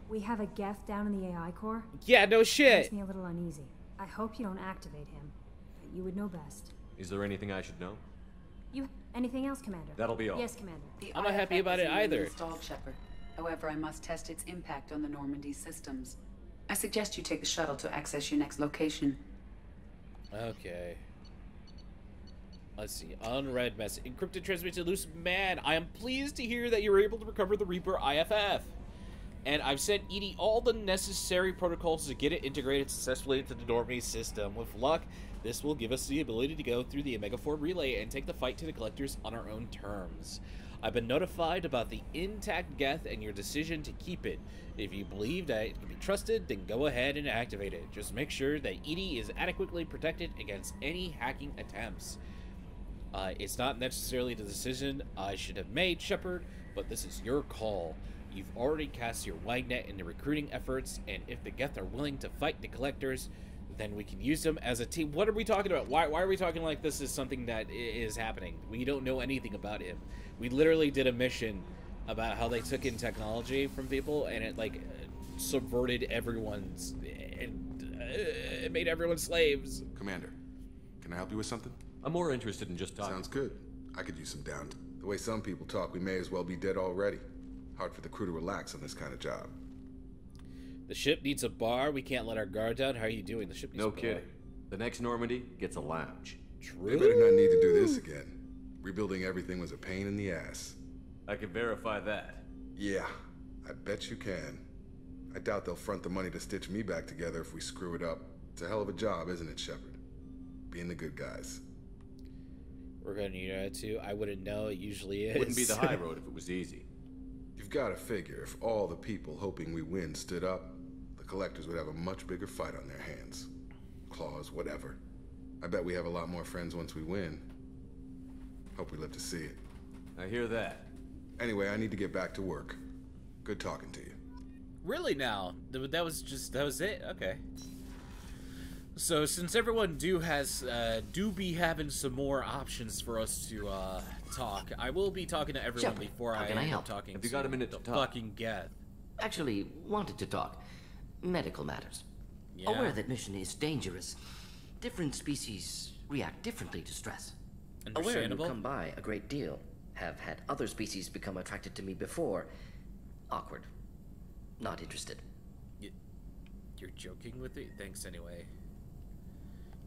We have a Geth down in the AI core. Yeah, no shit. Makes me a little uneasy. I hope you don't activate him. But you would know best. Is there anything I should know? Anything else, Commander? That'll be all. Yes, Commander. I'm not happy about it either. Installed, Shepard. However, I must test its impact on the Normandy systems. I suggest you take the shuttle to access your next location. Okay. Let's see. Unread message. Encrypted transmission to loose man. I am pleased to hear that you were able to recover the Reaper IFF. And I've sent EDI all the necessary protocols to get it integrated successfully into the Normandy system. With luck, this will give us the ability to go through the Omega-4 relay and take the fight to the collectors on our own terms. I've been notified about the intact Geth and your decision to keep it. If you believe that it can be trusted, then go ahead and activate it. Just make sure that EDI is adequately protected against any hacking attempts. It's not necessarily the decision I should have made, Shepard, but this is your call. You've already cast your wide net in the recruiting efforts, and if the Geth are willing to fight the collectors, then we can use them as a team. What are we talking about? Why are we talking like this is something that is happening? We don't know anything about him. We literally did a mission about how they took in technology from people, and it, like, subverted everyone's... it made everyone slaves. Commander, can I help you with something? I'm more interested in just talking. Sounds good. I could use some downtime. The way some people talk, we may as well be dead already. Hard for the crew to relax on this kind of job. The ship needs a bar. We can't let our guard down. How are you doing? The ship needs a bar. No kidding. The next Normandy gets a lounge. True. We better not need to do this again. Rebuilding everything was a pain in the ass. I can verify that. Yeah, I bet you can. I doubt they'll front the money to stitch me back together if we screw it up. It's a hell of a job, isn't it, Shepard? Being the good guys. We're gonna need that too. I wouldn't know. It usually is. Wouldn't be the high road if it was easy. You've got to figure, if all the people hoping we win stood up, the collectors would have a much bigger fight on their hands. Claws, whatever. I bet we have a lot more friends once we win. Hope we live to see it. I hear that. Anyway, I need to get back to work. Good talking to you. Really now? That was it? Okay. So since everyone do be having some more options for us to talk, I will be talking to everyone Shepard, before I end up talking. Have you got a minute to talk? Fucking Geth. Actually, wanted to talk. Medical matters. Yeah. Aware that mission is dangerous. Different species react differently to stress. Aware you Understandable. come by a great deal. Have had other species become attracted to me before. Awkward. Not interested. You're joking with me? Thanks anyway.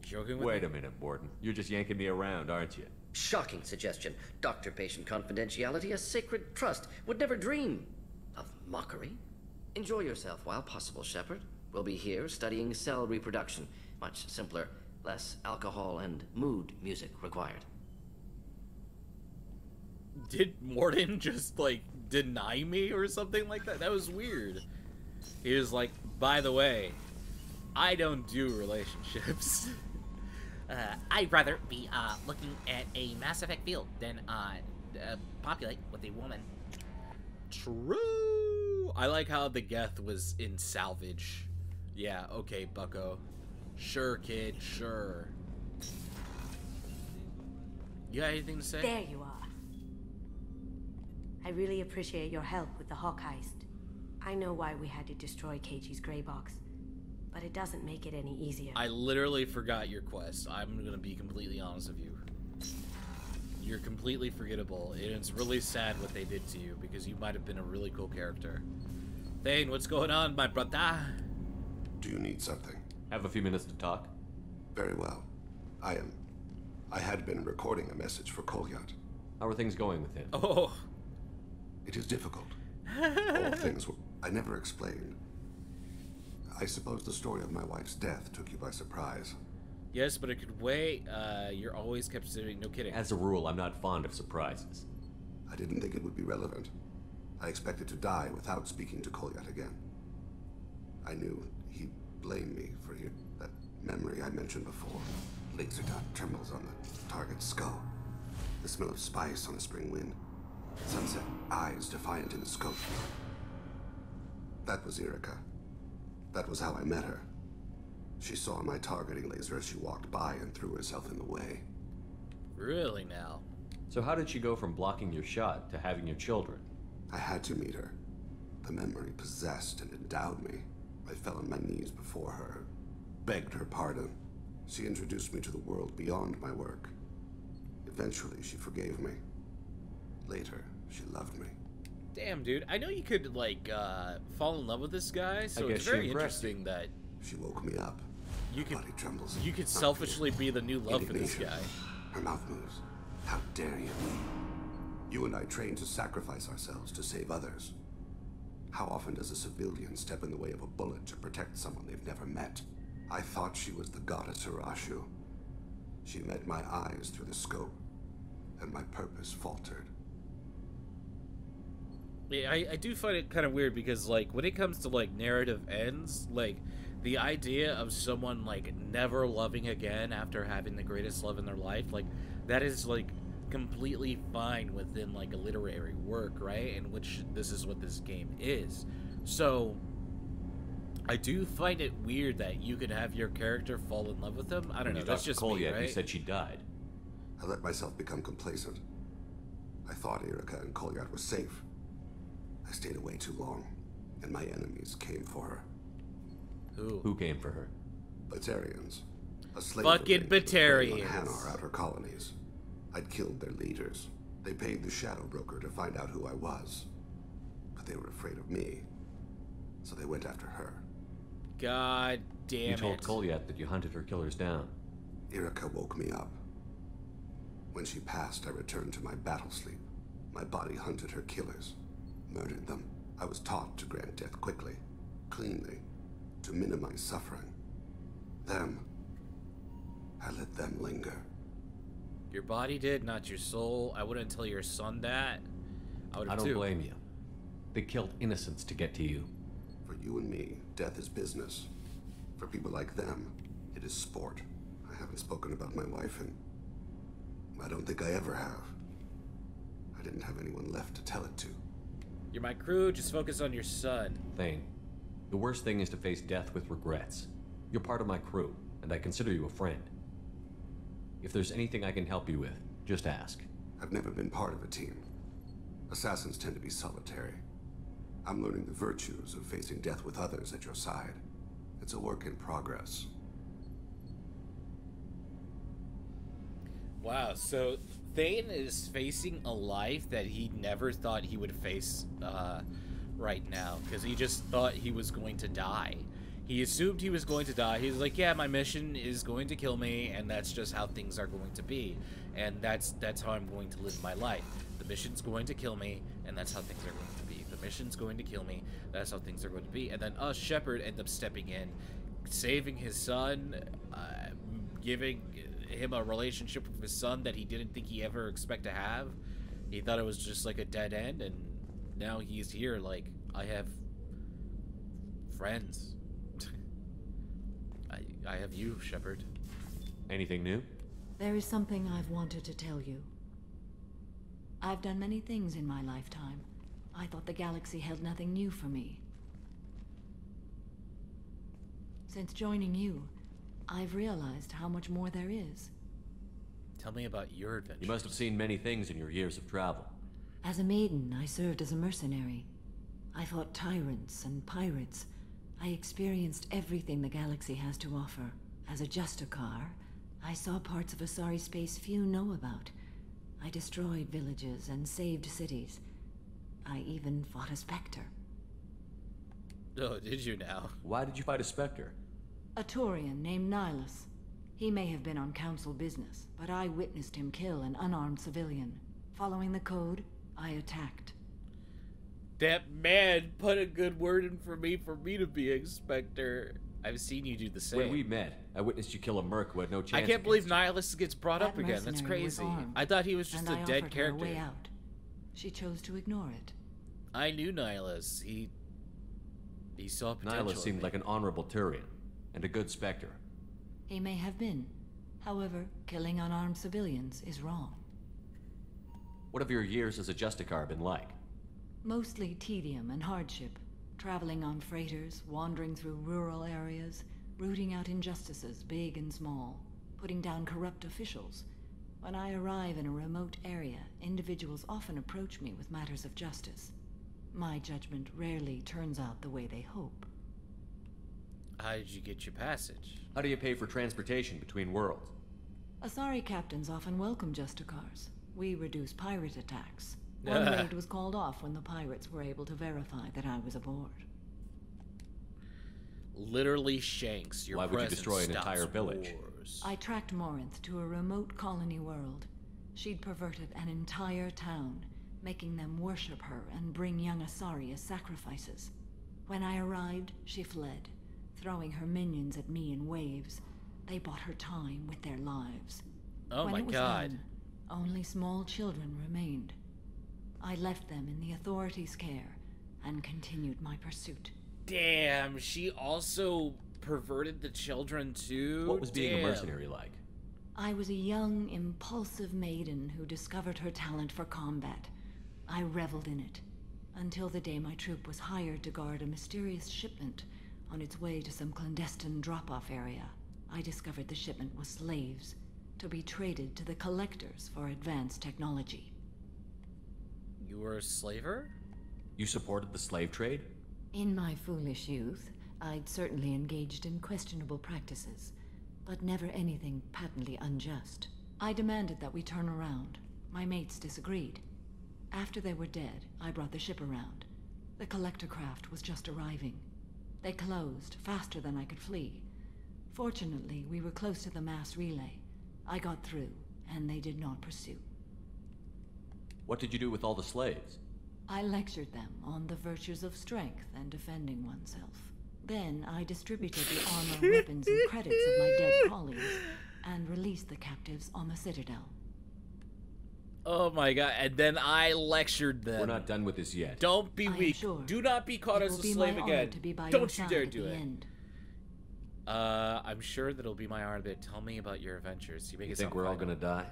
Joking with Wait me? a minute, Borden. You're just yanking me around, aren't you? Shocking suggestion. Doctor-patient confidentiality, a sacred trust. Would never dream of mockery. Enjoy yourself while possible, Shepard. We'll be here studying cell reproduction. Much simpler, less alcohol and mood music required. Did Morden just, like, deny me or something like that? That was weird. He was like, by the way, I don't do relationships. I'd rather be looking at a Mass Effect field than populate with a woman. True. I like how the Geth was in salvage. Yeah, okay, bucko. Sure, kid, sure. You got anything to say? There you are. I really appreciate your help with the Hawk heist. I know why we had to destroy KG's gray box, but it doesn't make it any easier. I literally forgot your quest. I'm gonna be completely honest with you. You're completely forgettable, and it's really sad what they did to you, because you might have been a really cool character. Thane, what's going on, my brother? Do you need something? Have a few minutes to talk? Very well. I had been recording a message for Kolyat. How are things going with him? Oh. It is difficult. All things I never explained. I suppose the story of my wife's death took you by surprise. Yes, but it could wait. You're always kept sitting. No kidding. As a rule, I'm not fond of surprises. I didn't think it would be relevant. I expected to die without speaking to Kolyat again. I knew he'd blame me for that memory I mentioned before. Laser dot trembles on the target's skull. The smell of spice on a spring wind. Sunset eyes defiant in the scope. That was Erica. That was how I met her. She saw my targeting laser as she walked by and threw herself in the way. Really now? So how did she go from blocking your shot to having your children? I had to meet her. The memory possessed and endowed me. I fell on my knees before her, begged her pardon. She introduced me to the world beyond my work. Eventually, she forgave me. Later, she loved me. Damn, dude. I know you could, like, fall in love with this guy, so it's very interesting that... She woke me up. You Her body trembles. You could selfishly be the new love for this guy. Her mouth moves. How dare you? You and I trained to sacrifice ourselves to save others. How often does a civilian step in the way of a bullet to protect someone they've never met? I thought she was the goddess Arashu. She met my eyes through the scope, and my purpose faltered. Yeah, I do find it kind of weird because, like, when it comes to, like, narrative ends, like, the idea of someone, like, never loving again after having the greatest love in their life, like, that is, like, completely fine within, like, a literary work, right? In which this is what this game is. So, I do find it weird that you could have your character fall in love with him. I don't know, that's just me, right? You said she died. I let myself become complacent. I thought Erica and Kolyat were safe. I stayed away too long, and my enemies came for her. Who came for her? Batarians. A slave fucking Batarians. Hanar outer colonies. I'd killed their leaders. They paid the Shadow Broker to find out who I was. But they were afraid of me, so they went after her. God damn it. You told Kolyat that you hunted her killers down. Erica woke me up. When she passed, I returned to my battle sleep. My body hunted her killers, murdered them. I was taught to grant death quickly, cleanly, to minimize suffering. Them, I let them linger. Your body did, not your soul. I wouldn't tell your son that. I don't blame you. They killed innocents to get to you. For you and me, death is business. For people like them, it is sport. I haven't spoken about my wife, and I don't think I ever have. I didn't have anyone left to tell it to. You're my crew, just focus on your son. Thane, the worst thing is to face death with regrets. You're part of my crew, and I consider you a friend. If there's anything I can help you with, just ask. I've never been part of a team. Assassins tend to be solitary. I'm learning the virtues of facing death with others at your side. It's a work in progress. Wow, so Thane is facing a life that he never thought he would face right now, because he just thought he was going to die. He assumed he was going to die. He was like, yeah, my mission is going to kill me, and that's just how things are going to be. And that's how I'm going to live my life. The mission's going to kill me, and that's how things are going to be. The mission's going to kill me, that's how things are going to be. And then Shepard ends up stepping in, saving his son, giving him a relationship with his son that he didn't think he ever expect to have. He thought it was just like a dead end, and now he's here like, I have friends. I have you, Shepard. Anything new? There is something I've wanted to tell you. I've done many things in my lifetime. I thought the galaxy held nothing new for me. Since joining you, I've realized how much more there is. Tell me about your adventures. You must have seen many things in your years of travel. As a maiden, I served as a mercenary. I fought tyrants and pirates. I experienced everything the galaxy has to offer. As a Justicar, I saw parts of Asari space few know about. I destroyed villages and saved cities. I even fought a Spectre. Oh, did you now? Why did you fight a Spectre? A Taurian named Nihilus. He may have been on council business, but I witnessed him kill an unarmed civilian. Following the code, I attacked. That man put a good word in for me to be a Spectre. I've seen you do the same. When we met, I witnessed you kill a merc who had no chance. I can't believe Nihilus gets brought up again. That's crazy. Armed, I thought he was just a dead character. Her way out. She chose to ignore it. I knew Nihilus. He saw potential. Nihilus seemed like an honorable Turian and a good Spectre. He may have been. However, killing unarmed civilians is wrong. What have your years as a Justicar been like? Mostly tedium and hardship. Traveling on freighters, wandering through rural areas, rooting out injustices, big and small, putting down corrupt officials. When I arrive in a remote area, individuals often approach me with matters of justice. My judgment rarely turns out the way they hope. How did you get your passage? How do you pay for transportation between worlds? Asari captains often welcome Justicars. We reduce pirate attacks. One raid was called off when the pirates were able to verify that I was aboard. Literally Shanks, your Why would you presence destroy an stops entire village? wars. I tracked Morinth to a remote colony world. She'd perverted an entire town, making them worship her and bring young Asari as sacrifices. When I arrived, she fled, throwing her minions at me in waves. They bought her time with their lives. Oh When my it was god. done, only small children remained. I left them in the authorities' care and continued my pursuit. Damn, she also perverted the children too? What was being a Damn. mercenary like? I was a young, impulsive maiden who discovered her talent for combat. I reveled in it, until the day my troop was hired to guard a mysterious shipment on its way to some clandestine drop-off area. I discovered the shipment was slaves, to be traded to the collectors for advanced technology. You were a slaver? You supported the slave trade? In my foolish youth, I'd certainly engaged in questionable practices, but never anything patently unjust. I demanded that we turn around. My mates disagreed. After they were dead, I brought the ship around. The collector craft was just arriving. They closed faster than I could flee. Fortunately, we were close to the mass relay. I got through, and they did not pursue. What did you do with all the slaves? I lectured them on the virtues of strength and defending oneself. Then I distributed the armor, weapons, and credits of my dead colleagues, and released the captives on the Citadel. Oh my god, and then I lectured them. We're not done with this yet. Don't be I am weak. sure Do not be caught it as will a be slave my honor again. to be by Don't your you side dare at do the it. end. I'm sure that it'll be my honor, but tell me about your adventures. You make You it think sound we're all final. gonna die?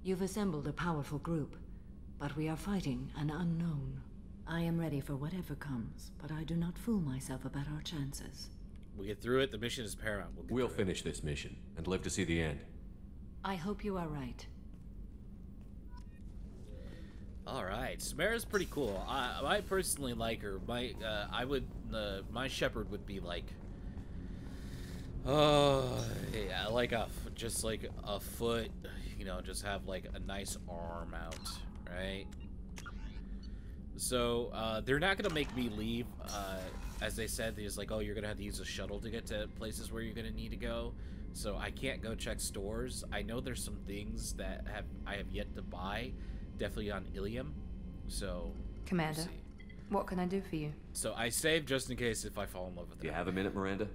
You've assembled a powerful group, but we are fighting an unknown. I am ready for whatever comes, but I do not fool myself about our chances. We get through it. The mission is paramount. We'll finish this mission and live to see the end. I hope you are right. All right, Samara's pretty cool. I personally like her. My Shepard would be like, oh, yeah, like just like a foot, you know, just have like a nice arm out, right? So they're not gonna make me leave. As they said, they're just like, oh, you're gonna have to use a shuttle to get to places where you're gonna need to go. So I can't go check stores. I know there's some things that I have yet to buy. Definitely on Ilium, so Commander, we'll see. what can I do for you? So I saved just in case if I fall in love with Do you her. have a minute, Miranda?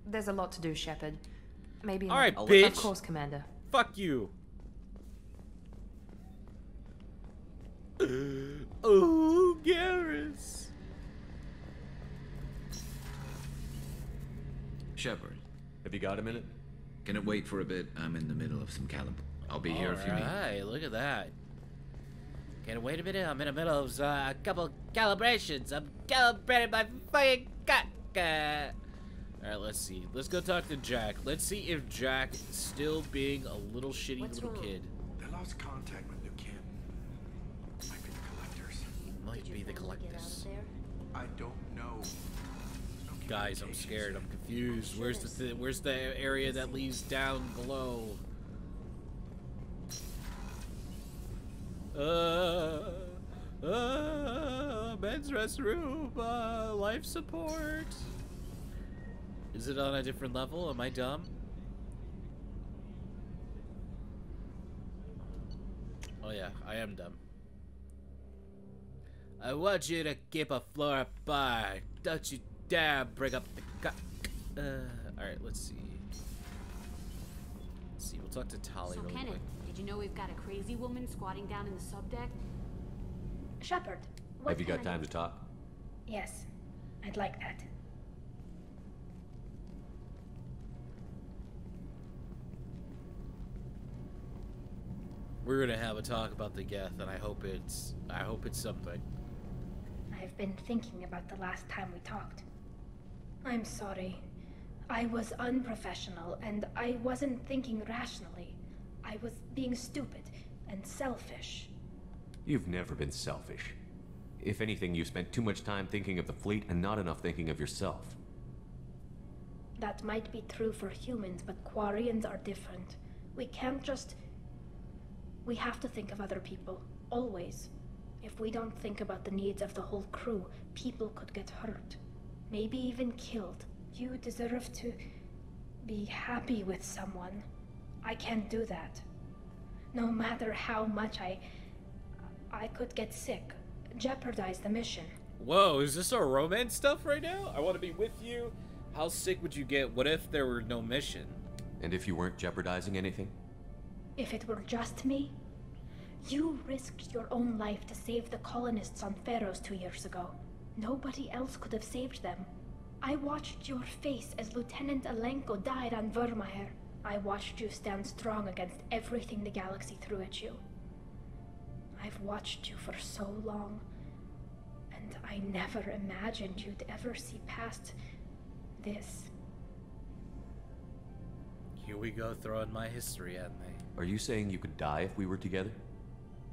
There's a lot to do, Shepard. Maybe. All right, Of bitch. course, Commander. Fuck you. Oh, Garrus. Shepard, Have you got a minute? can it wait for a bit? I'm in the middle of some I'll be here if you need. Alright, look at that. Can't wait a minute. I'm in the middle of a couple calibrations. I'm calibrating my fucking cock. Alright, let's see. Let's go talk to Jack. Let's see if Jack is still being a little shitty little kid. They lost contact with New Kim. Might be the collectors. He might be the collectors. I don't know. Guys, I'm scared. I'm confused. Where's the area that leads down below? Men's restroom, life support. Is it on a different level? Am I dumb? Oh yeah, I am dumb. I want you to keep a floor apart. Don't you dare bring up the cock. Alright, let's see. Let's see, we'll talk to Tali So, really Kenneth, quick. did you know we've got a crazy woman squatting down in the subdeck? Shepard, what Have you got can I time do? to talk? Yes, I'd like that. We're gonna have a talk about the Geth, and I hope it's something. I've been thinking about the last time we talked. I'm sorry. I was unprofessional, and I wasn't thinking rationally. I was being stupid and selfish. You've never been selfish. If anything, you spent too much time thinking of the fleet and not enough thinking of yourself. That might be true for humans, but Quarians are different. We can't just... We have to think of other people. Always. If we don't think about the needs of the whole crew, people could get hurt. Maybe even killed. You deserve to be happy with someone. I can't do that. No matter how much I could get sick, jeopardize the mission. Whoa, is this our romance stuff right now? I want to be with you. How sick would you get? What if there were no mission? And if you weren't jeopardizing anything? If it were just me? You risked your own life to save the colonists on Pharos 2 years ago. Nobody else could have saved them. I watched your face as Lieutenant Alenko died on Vermeer. I watched you stand strong against everything the galaxy threw at you. I've watched you for so long, and I never imagined you'd ever see past this. Here we go, throwing my history at me. Are you saying you could die if we were together?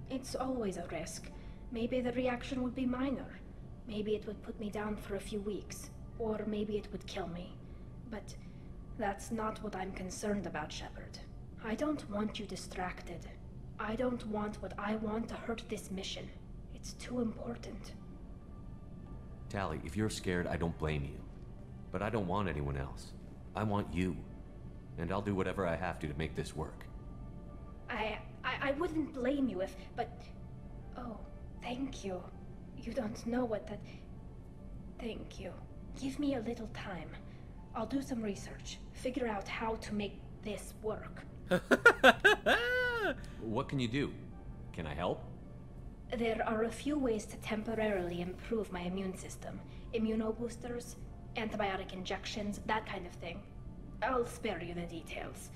It's always a risk. Maybe the reaction would be minor. Maybe it would put me down for a few weeks. Or maybe it would kill me. But that's not what I'm concerned about, Shepard. I don't want you distracted. I don't want what I want to hurt this mission. It's too important. Tali, if you're scared, I don't blame you. But I don't want anyone else. I want you. And I'll do whatever I have to make this work. I wouldn't blame you if... But... Oh, thank you. You don't know what that... Thank you. Give me a little time. I'll do some research. Figure out how to make this work. What can you do? Can I help? There are a few ways to temporarily improve my immune system. Immunoboosters, antibiotic injections, that kind of thing. I'll spare you the details.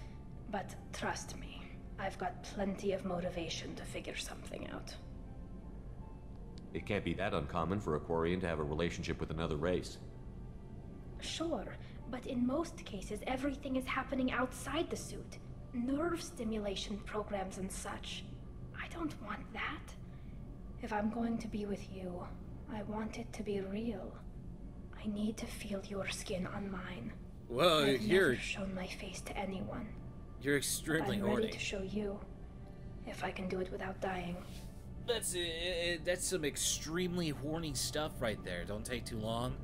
But trust me, I've got plenty of motivation to figure something out. It can't be that uncommon for a Quarian to have a relationship with another race. Sure, but in most cases everything is happening outside the suit. Nerve stimulation programs and such. I don't want that. If I'm going to be with you, I want it to be real. I need to feel your skin on mine. Well, I've you're... never shown my face to anyone. You're extremely I'm horny. ready to show you, if I can do it without dying. That's some extremely horny stuff right there. Don't take too long.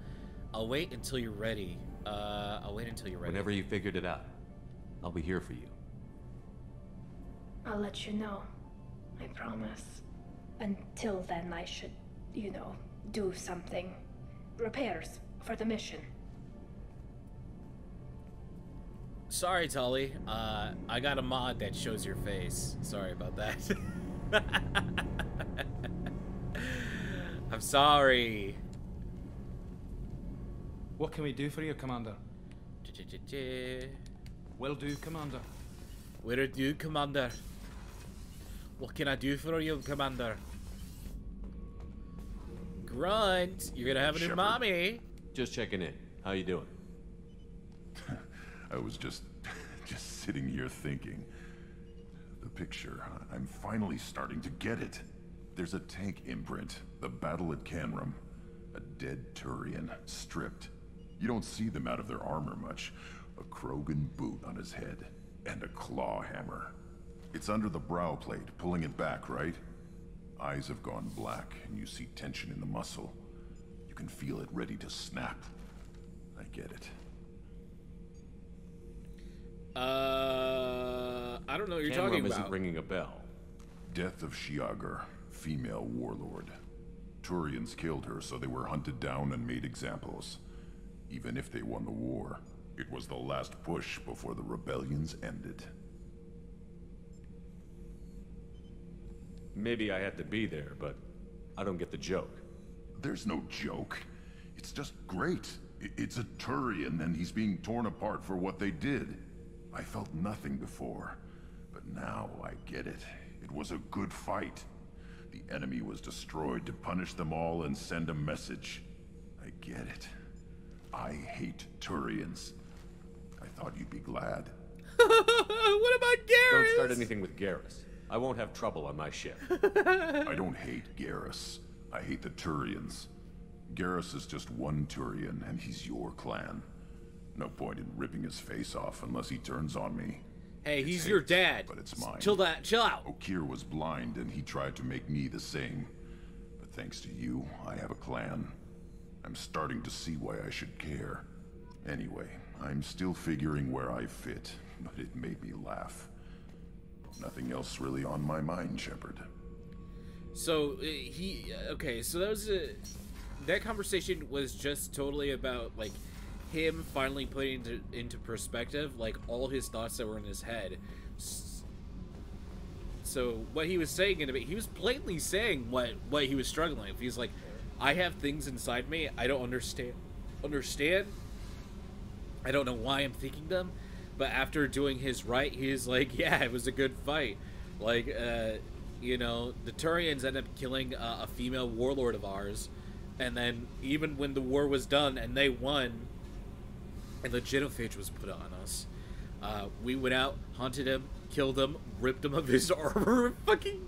I'll wait until you're ready. I'll wait until you're ready. Whenever you figured it out, I'll be here for you. I'll let you know. I promise. Until then, I should, you know, do something. Repairs for the mission. Sorry, Tali. I got a mod that shows your face. Sorry about that. I'm sorry. What can we do for you, Commander? Will do, Commander. Will do, Commander. What can I do for you, Commander? Grunt, you're gonna have a new mommy. Just checking in. How you doing? I was just sitting here thinking. The picture, I'm finally starting to get it. There's a tank imprint, the battle at Canrum. A dead Turian, stripped. You don't see them out of their armor much. A Krogan boot on his head, and a claw hammer. It's under the brow plate, pulling it back, right? Eyes have gone black, and you see tension in the muscle. You can feel it ready to snap. I get it. I don't know what you're talking about. Isn't ringing a bell. Death of Shiagar, female warlord. Turians killed her, so they were hunted down and made examples. Even if they won the war, it was the last push before the rebellions ended. Maybe I had to be there, but I don't get the joke. There's no joke. It's just great. It's a Turian, and he's being torn apart for what they did. I felt nothing before, but now I get it. It was a good fight. The enemy was destroyed to punish them all and send a message. I get it. I hate Turians. I thought you'd be glad. What about Garrus? Don't start anything with Garrus. I won't have trouble on my ship. I don't hate Garrus. I hate the Turians. Garrus is just one Turian, and he's your clan. No point in ripping his face off unless he turns on me. Hey, It's he's hate, your dad. But it's mine. Chill out. Okir was blind, and he tried to make me the same. But thanks to you, I have a clan. I'm starting to see why I should care. Anyway, I'm still figuring where I fit, but it made me laugh. Nothing else really on my mind, Shepard. So, okay, so that was that conversation was just totally about, like, him finally putting into perspective, like, all his thoughts that were in his head. So, what he was saying he was blatantly saying what he was struggling with. He's like, I have things inside me I don't understand. I don't know why I'm thinking them, but after doing his right, he's like, yeah, it was a good fight. Like, you know, the Turians ended up killing a female warlord of ours, and then even when the war was done and they won, and the genophage was put on us, we went out, hunted him, killed him, ripped him of his armor, fucking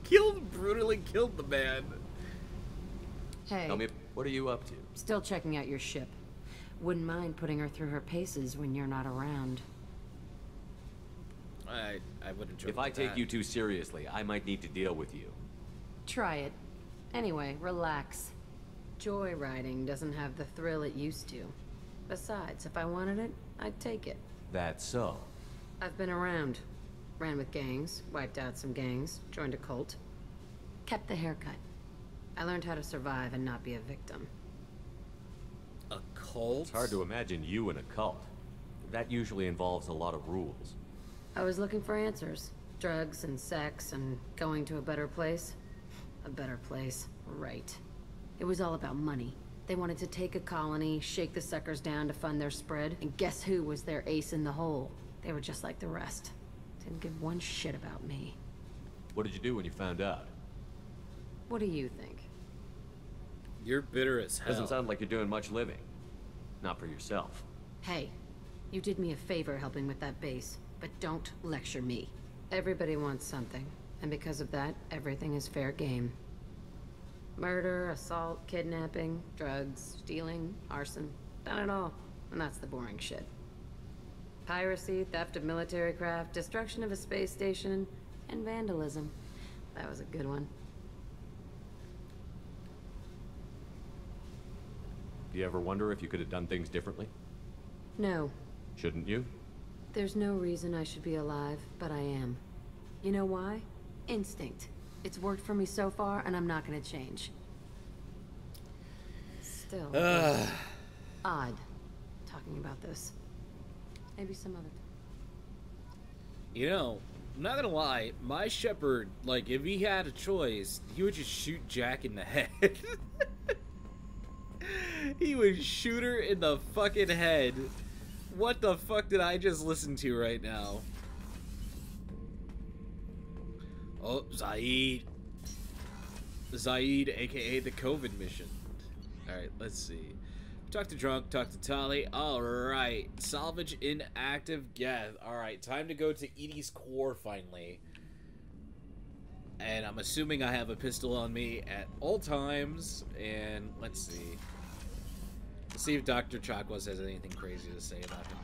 brutally killed the man. Hey. Tell me, what are you up to? Still checking out your ship. Wouldn't mind putting her through her paces when you're not around. I wouldn't joke. If I take you too seriously, I might need to deal with you. Try it. Anyway, relax. Joyriding doesn't have the thrill it used to. Besides, if I wanted it, I'd take it. That's so. I've been around. Ran with gangs, wiped out some gangs, joined a cult. Kept the haircut. I learned how to survive and not be a victim. A cult? It's hard to imagine you in a cult. That usually involves a lot of rules. I was looking for answers. Drugs and sex and going to a better place. A better place, right. It was all about money. They wanted to take a colony, shake the suckers down to fund their spread, and guess who was their ace in the hole? They were just like the rest. Didn't give one shit about me. What did you do when you found out? What do you think? You're bitter as hell. Doesn't sound like you're doing much living. Not for yourself. Hey, you did me a favor helping with that base, but don't lecture me. Everybody wants something, and because of that, everything is fair game. Murder, assault, kidnapping, drugs, stealing, arson, done it all, and that's the boring shit. Piracy, theft of military craft, destruction of a space station, and vandalism. That was a good one. Do you ever wonder if you could have done things differently? No. Shouldn't you? There's no reason I should be alive, but I am. You know why? Instinct. It's worked for me so far, and I'm not gonna change. Still, odd talking about this. Maybe some other time. You know, I'm not gonna lie, my Shepard, like, if he had a choice, he would just shoot Jack in the head. He would shoot her in the fucking head. What the fuck did I just listen to right now? Oh, Zaid, aka the COVID mission. Alright, let's see. Talk to Drunk, talk to Tali. Alright, salvage inactive Geth. Alright, time to go to Edie's core finally. And I'm assuming I have a pistol on me at all times. And let's see. Let's see if Dr. Chakwas has anything crazy to say about him.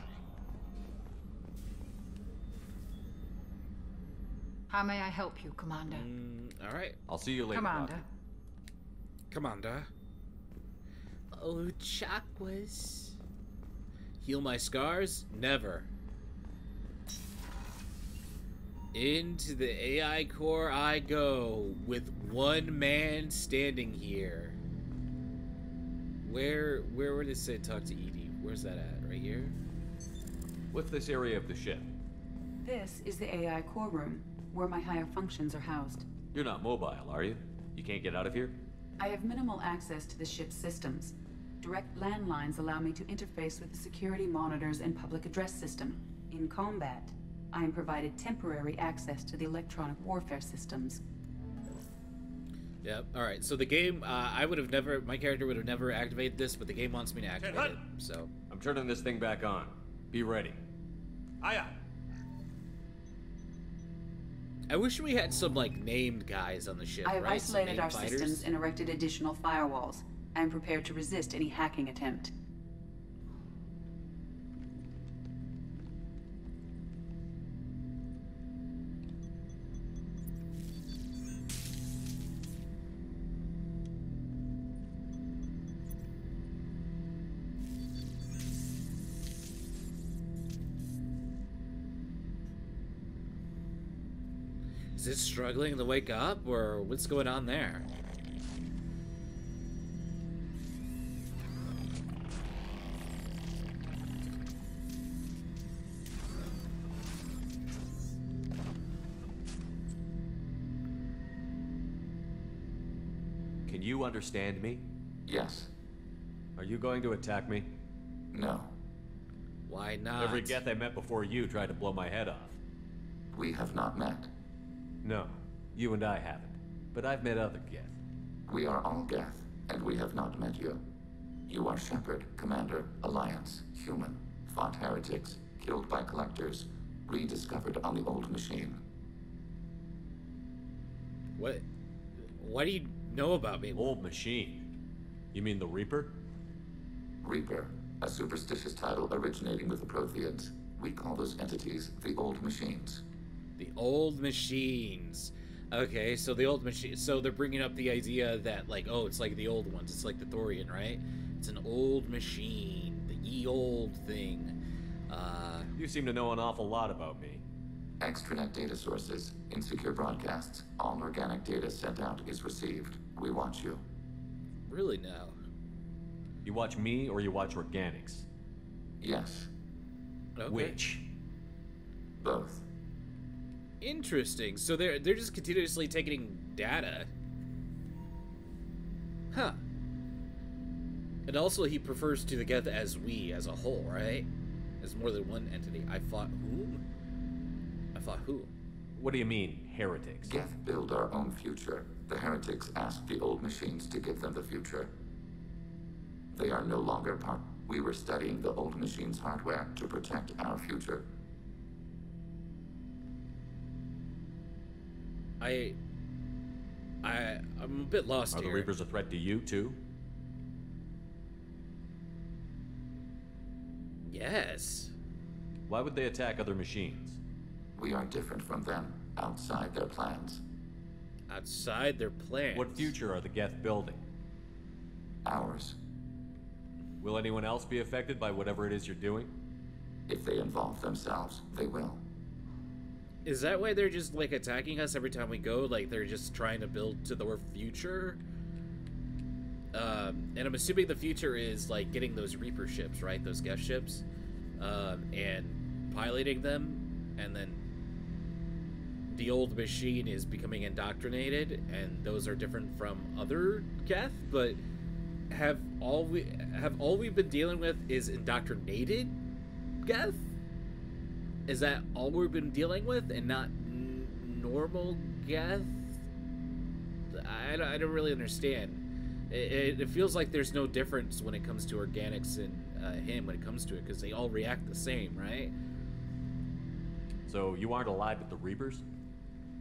How may I help you, Commander? Alright. I'll see you later, Commander. Commander. Oh, Chakwas. Heal my scars? Never. Into the AI core I go, with one man standing here. Where would it say talk to Edie? Where's that at? Right here? What's this area of the ship? This is the AI core room, where my higher functions are housed. You're not mobile, are you? You can't get out of here? I have minimal access to the ship's systems. Direct landlines allow me to interface with the security monitors and public address system. In combat, I am provided temporary access to the electronic warfare systems. Yep. Alright, so the game, my character would have never activated this, but the game wants me to activate it, so. I'm turning this thing back on. Be ready. Aye, aye. I wish we had some, like, named guys on the ship, I have right? isolated our fighters. systems and erected additional firewalls. I am prepared to resist any hacking attempt. Is it struggling to wake up, or what's going on there? Can you understand me? Yes. Are you going to attack me? No. Why not? Every Geth I met before you tried to blow my head off. We have not met. No, you and I haven't. But I've met other Geth. We are all Geth, and we have not met you. You are Shepard, Commander, Alliance, human, fought heretics, killed by collectors, rediscovered on the old machine. What? Why do you know about me? Old machine? You mean the Reaper? Reaper, a superstitious title originating with the Protheans. We call those entities the Old Machines. The Old Machines. Okay, so the Old Machine. So they're bringing up the idea that, like, oh, it's like the old ones. It's like the Thorian, right? It's an old machine. The ye-old thing. You seem to know an awful lot about me. Extranet data sources, insecure broadcasts. All organic data sent out is received. We watch you. Really, no. You watch me, or you watch organics? Yes. Okay. Which? Both. Interesting. So they're just continuously taking data. Huh. And also he prefers to the Geth as we as a whole, right? As more than one entity. I fought whom? I fought who? What do you mean, heretics? Geth build our own future. The heretics asked the old machines to give them the future. They are no longer part. We were studying the old machines' hardware to protect our future. I'm a bit lost here. Are the Reapers a threat to you, too? Yes. Why would they attack other machines? We are different from them, outside their plans. Outside their plans? What future are the Geth building? Ours. Will anyone else be affected by whatever it is you're doing? If they involve themselves, they will. Is that why they're just, like, attacking us every time we go? Like, they're just trying to build to their future? And I'm assuming the future is, like, getting those Reaper ships, right? Those Geth ships. And piloting them. And then the old machine is becoming indoctrinated. And those are different from other Geth. But have all we've been dealing with is indoctrinated Geth? Is that all we've been dealing with, and not normal Geth? I don't really understand. It feels like there's no difference when it comes to organics and him when it comes to it, because they all react the same, right? So you aren't allied with the Reapers?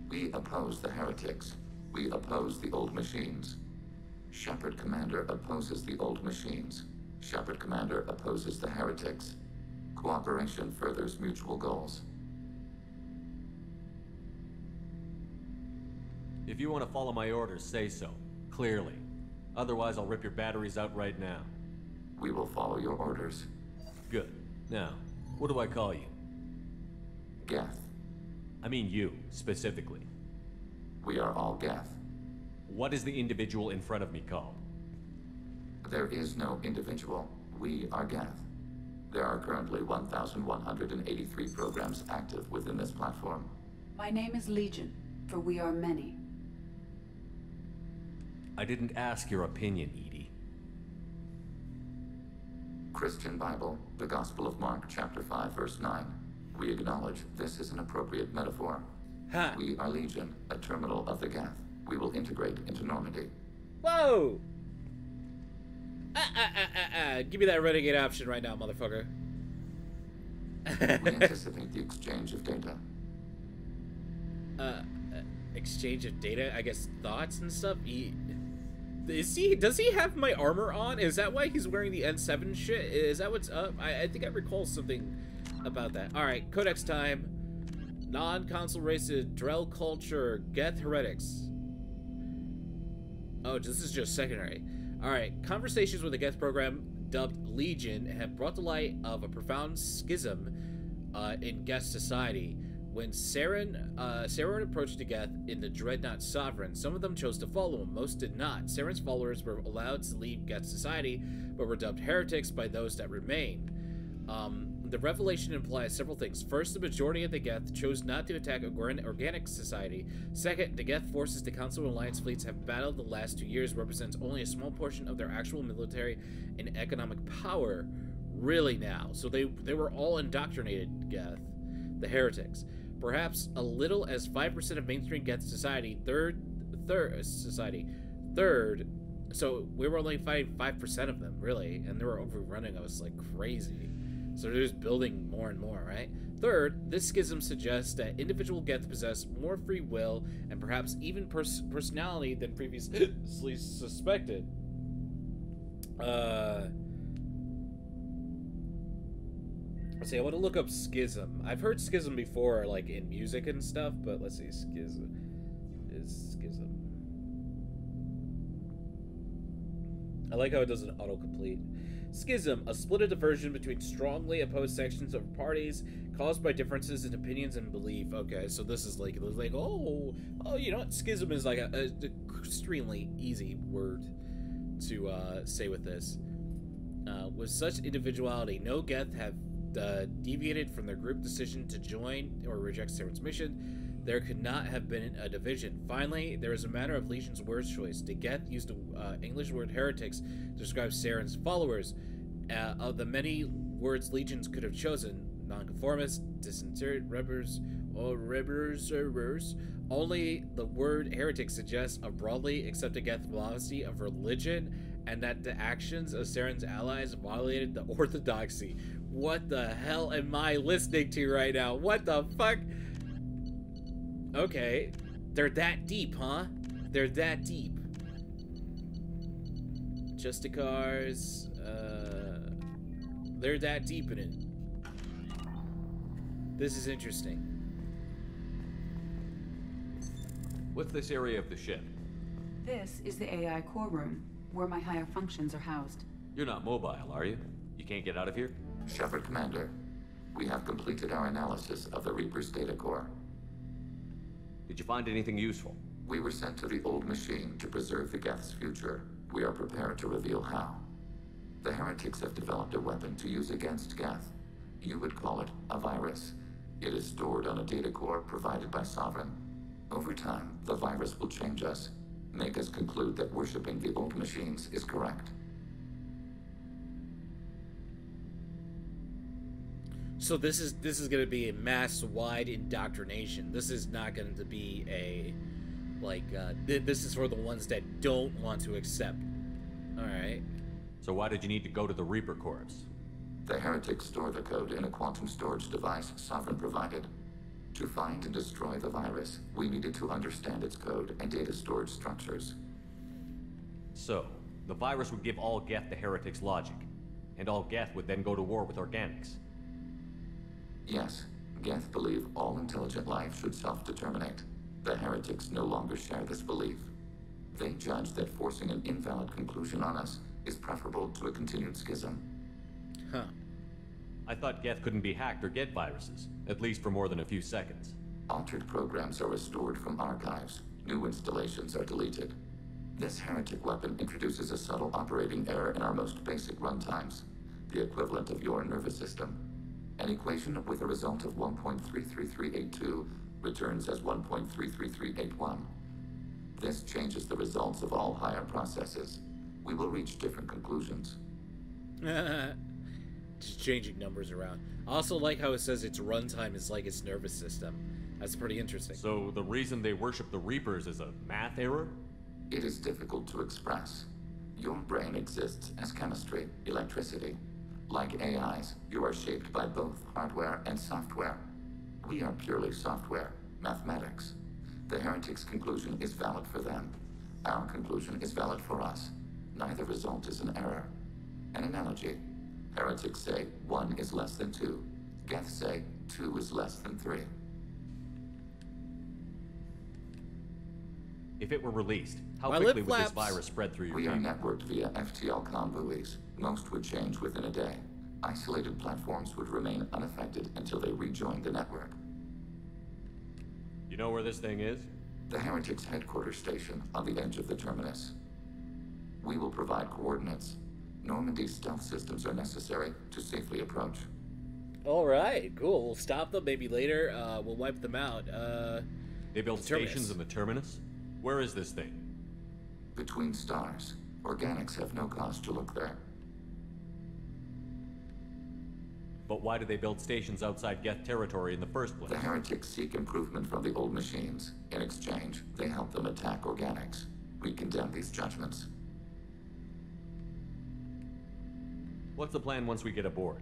We oppose the heretics. We oppose the old machines. Shepard Commander opposes the old machines. Shepard Commander opposes the heretics. Cooperation furthers mutual goals. If you want to follow my orders, say so. Clearly. Otherwise, I'll rip your batteries out right now. We will follow your orders. Good. Now, what do I call you? Geth. I mean you, specifically. We are all Geth. What is the individual in front of me called? There is no individual. We are Geth. There are currently 1,183 programs active within this platform. My name is Legion, for we are many. I didn't ask your opinion, Edie. Christian Bible, the Gospel of Mark, chapter 5, verse 9. We acknowledge this is an appropriate metaphor. Huh. We are Legion, a terminal of the Geth. We will integrate into Normandy. Whoa! Give me that renegade option right now, motherfucker. We anticipate the exchange of data. exchange of data, I guess thoughts and stuff. Does he have my armor on? Is that why he's wearing the N7 shit? Is that what's up? I think I recall something about that. Alright, Codex time. Non-console races, Drell culture, Geth heretics. Oh, this is just secondary. Alright, conversations with the Geth program, dubbed Legion, have brought to light of a profound schism in Geth society. When Saren approached the Geth in the Dreadnought Sovereign, some of them chose to follow him, most did not. Saren's followers were allowed to leave Geth society, but were dubbed heretics by those that remained. The revelation implies several things. First, the majority of the Geth chose not to attack organic society. Second, the Geth forces the Council and Alliance fleets have battled the last 2 years represents only a small portion of their actual military and economic power. Really now. So they were all indoctrinated, Geth. The heretics. Perhaps a little as 5% of mainstream Geth society. Third, so we were only fighting 5% of them, really, and they were overrunning us like crazy. So they're just building more and more, right? Third, this schism suggests that individual Geth possess more free will and perhaps even personality than previously suspected. Let's see, I want to look up schism. I've heard schism before, like in music and stuff, but let's see, schism. I like how it does an autocomplete. Schism, a split of diversion between strongly opposed sections of parties caused by differences in opinions and belief. Okay, so this is like oh, you know what? Schism is like a extremely easy word to say with this. With such individuality, no Geth have deviated from their group decision to join or reject Saren's mission. There could not have been a division. Finally, there is a matter of Legion's word choice. The Geth used the English word heretics to describe Saren's followers. Of the many words Legions could have chosen, nonconformists, disinterred, rebels, or rebels, only the word heretic suggests a broadly accepted Geth philosophy of religion and that the actions of Saren's allies violated the orthodoxy. What the hell am I listening to right now? What the fuck? Okay, they're that deep, huh? They're that deep. Justicars, they're that deep in it. This is interesting. What's this area of the ship? This is the AI core room, where my higher functions are housed. You're not mobile, are you? You can't get out of here? Shepard, Commander. We have completed our analysis of the Reaper's data core. Did you find anything useful? We were sent to the old machine to preserve the Geth's future. We are prepared to reveal how. The heretics have developed a weapon to use against Geth. You would call it a virus. It is stored on a data core provided by Sovereign. Over time, the virus will change us, make us conclude that worshipping the old machines is correct. So this is going to be a mass-wide indoctrination. This is not going to be a, like, this is for the ones that don't want to accept. Alright. So why did you need to go to the Reaper Corps? The heretics store the code in a quantum storage device Sovereign provided. To find and destroy the virus, we needed to understand its code and data storage structures. So, the virus would give all Geth the heretics' logic, and all Geth would then go to war with organics. Yes, Geth believe all intelligent life should self-determinate. The heretics no longer share this belief. They judge that forcing an invalid conclusion on us is preferable to a continued schism. Huh. I thought Geth couldn't be hacked or get viruses, at least for more than a few seconds. Altered programs are restored from archives. New installations are deleted. This heretic weapon introduces a subtle operating error in our most basic runtimes, the equivalent of your nervous system. An equation with a result of 1.33382 returns as 1.33381. This changes the results of all higher processes. We will reach different conclusions. Just changing numbers around. I also like how it says its runtime is like its nervous system. That's pretty interesting. So the reason they worship the Reapers is a math error? It is difficult to express. Your brain exists as chemistry, electricity. Like AIs, you are shaped by both hardware and software. We are purely software, mathematics. The heretics' conclusion is valid for them. Our conclusion is valid for us. Neither result is an error. An analogy. Heretics say 1 is less than 2. Geth say 2 is less than 3. If it were released, how My quickly lip would this flaps. virus spread through your We are team? networked via FTL buoys. Most would change within a day. Isolated platforms would remain unaffected until they rejoined the network. You know where this thing is? The Heretics' headquarters station on the edge of the terminus. We will provide coordinates. Normandy's stealth systems are necessary to safely approach. All right, cool. We'll stop them maybe later. We'll wipe them out. They built the terminus. stations in the terminus? Where is this thing? Between stars, organics have no cause to look there. But why do they build stations outside Geth territory in the first place? The Heretics seek improvement from the old machines. In exchange, they help them attack organics. We condemn these judgments. What's the plan once we get aboard?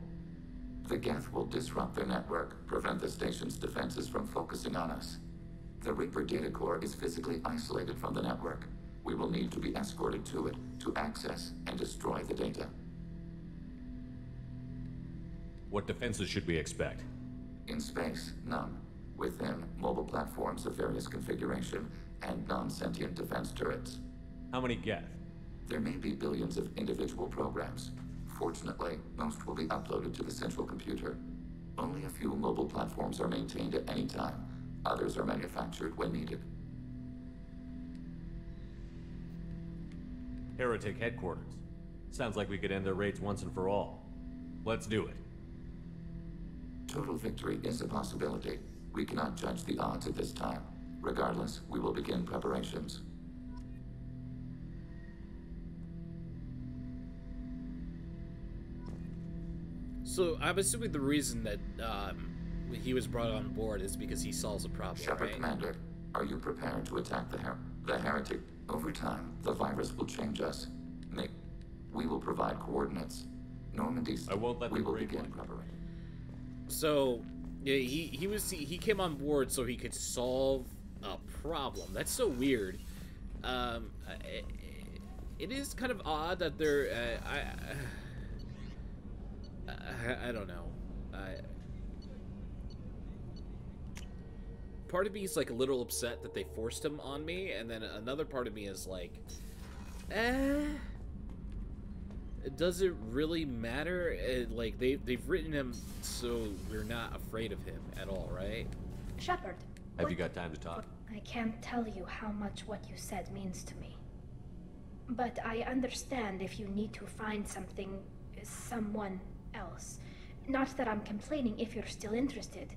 The Geth will disrupt their network, prevent the station's defenses from focusing on us. The Reaper data core is physically isolated from the network. We will need to be escorted to it to access and destroy the data. What defenses should we expect? In space, none. Within, mobile platforms of various configuration and non-sentient defense turrets. How many Geth? There may be billions of individual programs. Fortunately, most will be uploaded to the central computer. Only a few mobile platforms are maintained at any time. Others are manufactured when needed. Heretic headquarters. Sounds like we could end their raids once and for all. Let's do it. Total victory is a possibility. We cannot judge the odds at this time. Regardless, we will begin preparations. So I'm assuming the reason that he was brought on board is because he solves a problem, Shepard, right? Commander, are you prepared to attack the heretic? Over time, the virus will change us. We will provide coordinates. Normandy's. I won't let we them will raid begin one. preparation. So yeah, he came on board so he could solve a problem. That's so weird. It is kind of odd that they're I don't know. Part of me is like a little upset that they forced him on me, and then another part of me is like, does it really matter? Like they've written him so we're not afraid of him at all, right? Shepard. Have you got time to talk? I can't tell you how much what you said means to me. But I understand if you need to find someone else. Not that I'm complaining if you're still interested.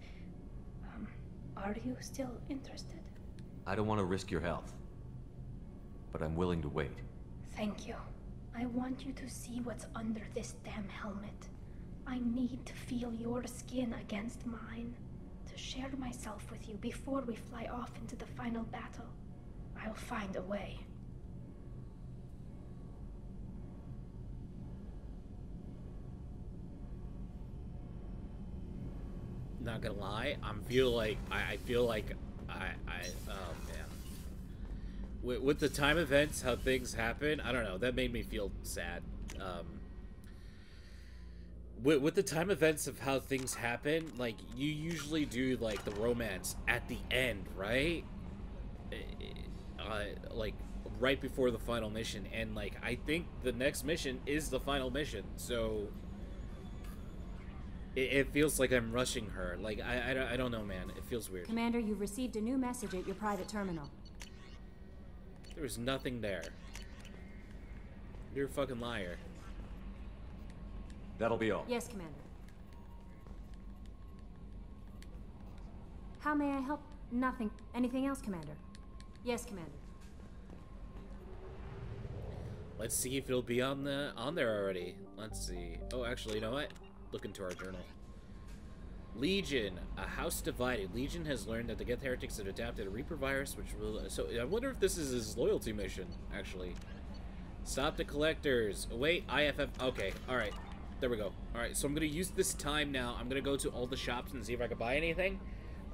Are you still interested? I don't want to risk your health. But I'm willing to wait. Thank you. I want you to see what's under this damn helmet. I need to feel your skin against mine. To share myself with you before we fly off into the final battle. I'll find a way. Not gonna lie, I feel like oh man. With the time events, how things happen, I don't know, that made me feel sad. With the time events of how things happen, like, you usually do, like, the romance at the end, right? Like, right before the final mission, and, like, I think the next mission is the final mission, so it feels like I'm rushing her. Like, I don't know, man. It feels weird. Commander, you've received a new message at your private terminal. There was nothing there. You're a fucking liar. That'll be all. Yes, Commander. How may I help? Nothing. Anything else, Commander? Yes, Commander. Let's see if it'll be on there already. Let's see. Oh, actually, you know what? Look into our journal. Legion, a house divided. Legion has learned that the Geth heretics have adapted a Reaper virus, which will. So I wonder if this is his loyalty mission. Actually, stop the collectors. Wait, IFF. Okay, all right, there we go. All right, so I'm gonna use this time now. I'm gonna go to all the shops and see if I can buy anything.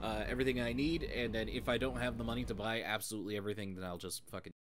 everything I need, and then if I don't have the money to buy absolutely everything, then I'll just fucking